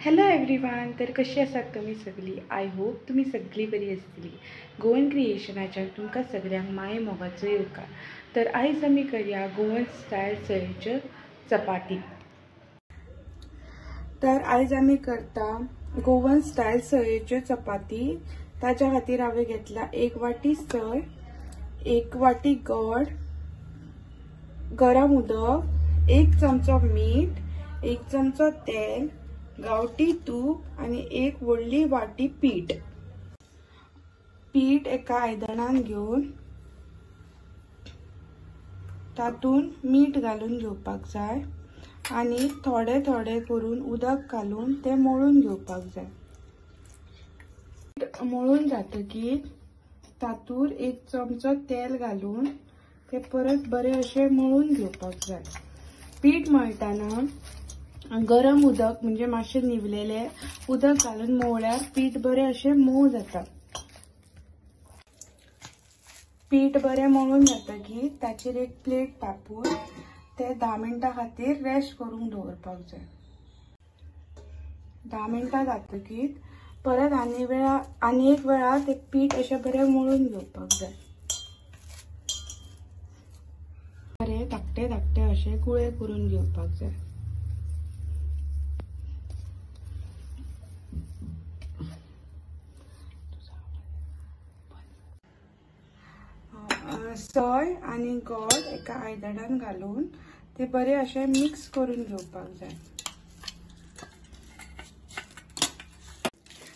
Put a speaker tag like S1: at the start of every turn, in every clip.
S1: Hello everyone. तर कशी आसात तुमी सगळी? आय होप तुमी सगळी बरी आसतली. गोवन क्रिएशनाच्यान तुमकां सगळ्यांक माये मोगाचो येवकार. तर आयज आमी करया गोवन स्टायल सयेच्यो चपाती. तर आयज आमी करता गोवन स्टायल सयेच्यो चपाती. ताच्या खातीर हांवें घेतला 1 वाटी सय, 1 वाटी गोड, गरम उदक, 1 चमचो मीठ, 1 चमचो तेल, गावठी तूप आणि 1 व्हडली वाटी पीठ. पीठ एका आयदनान घेऊन तातून मीठ घालून घेवपाक जाय आणि थोडे थोडे करून उदक घालून ते मळून घेवपाक जाय. मळून जातकीर तातूर 1 चमचो तेल घालून ते परत बरे असे मळून घेवपाक जाय. पीठ मळताना गरम उदक म्हणजे मातशे निवलेले उदक घालून मळल्यार पीठ बरे असे मऊ जाता. पीठ बरे मळून जातकीर ताचेर एक प्लेट तापून ते 10 मिनटां खातीर रेस्ट करूंक दवरपाक जाय. 10 मिनटां जातकीर परत आनी एक वेळा ते पीठ अशें बरें मळून घेवपाक जाय. बरे धाकटे धाकटे असे गुळे करून घेवपाक जाय. सय आणि गोड एका आयदनान घालून ते बरे असे मिक्स करून घेवपाक जाय.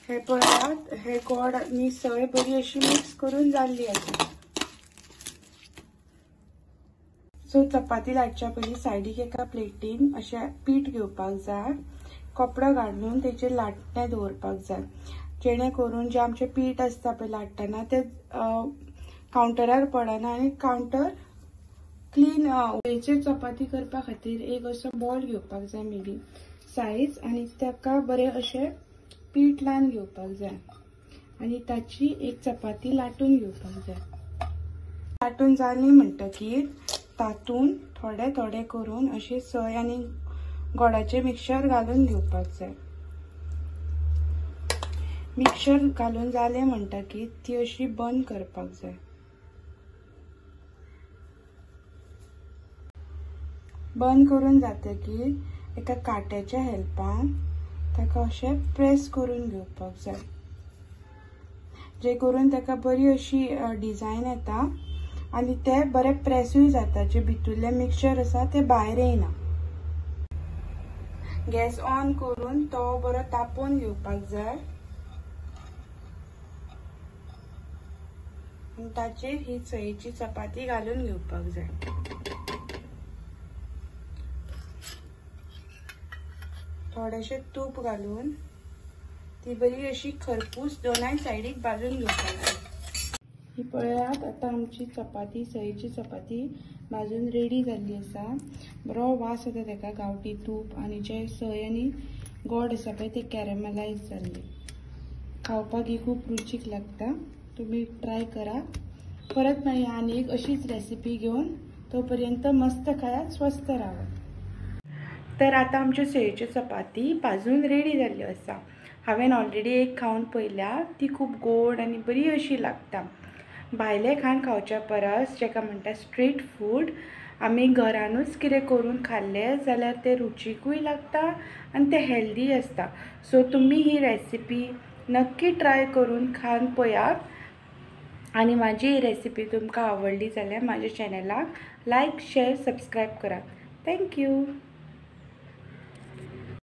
S1: हे पळयात, हे गोड आणि सय बरी अशी मिक्स करून जाल्ली आसा. सो चपाती लाटच्या पयलीं सायडीक एका प्लेटीन अशें पीठ घेवपाक जाय. कपडो घालून तेचेर लाटणे दवरपाक जाय, जेणे करून जे आमचे पीठ आसता पळय लाटतना ते काउंटरार पडना आणि काउंटर क्लीन. वेळेचेर चपाती करपा खातीर एक असो बॉल घेवपाक जाय मिडियम सायज आणि ताका बरे असे पीठ लावन घेवपाक जाय आणि ताची एक चपाती लाटून घेवपाक जाय. लाटून जाली म्हणटकीर तातून थोडे थोडे करून असे सय आणि गोडाचे मिक्सचर घालून घेवपाक जाय. मिक्सचर घालून जाले म्हणटकीर ती अशी बंद करपाक जाय. बंद करून जातकीर एका काट्याच्या हेल्पान ताका अशें प्रेस करून घेवपाक जाय, जे करून ताका बरी अशी डिझायन येता आणि ते बरे प्रेसूय जाता. जे भितरले मिक्सचर आसा ते भायर येना. गॅस ऑन करून तो बरो तापोवन घेवपाक जाय आणि ताचेर ही सयेची चपाती घालून घेवपाक जाय. थोडेशे तूप घालून ती बरी अशी खरपूस दोनाय सायडीक भाजून घेवपाक जाय. ही पळयात, आता आमची चपाती सयेची चपाती भाजून रेडी जाल्ली आसा. बरो वास येता ताका, गावठी तूप आणि जे सय आणि गोड आसा पळय ते कॅरमलायज जाल्ले. खावपाक ही खूप रुचीक लागता. तुम्ही ट्राय करा. परत मेळया आनी एक अशीच रेसिपी घेऊन. तोपर्यंत मस्त खायात, स्वस्त राहा. तर आता आमच्यो सयेच्यो चपाती भाजून रेडी जाल्ल्यो आसा. हांवें ऑलरेडी एक खावन पळयल्या. ती खूप गोड आणि बरी अशी लागता. भायले खाण खावच्या परस, जेका म्हणटा स्ट्रीट फूड, आमी घरानूच कितें करून खाल्ले जाल्यार ते रुचीकूय लागता आणि ते हेल्दी आसता. सो तुम्ही ही रेसिपी नक्की ट्राय करून खावन पळयात. आणि माझी ही रेसिपी तुमकां आवडली जाल्यार माझ्या चॅनलाक लायक, शेअर, सबस्क्राईब करात. थँक्यू.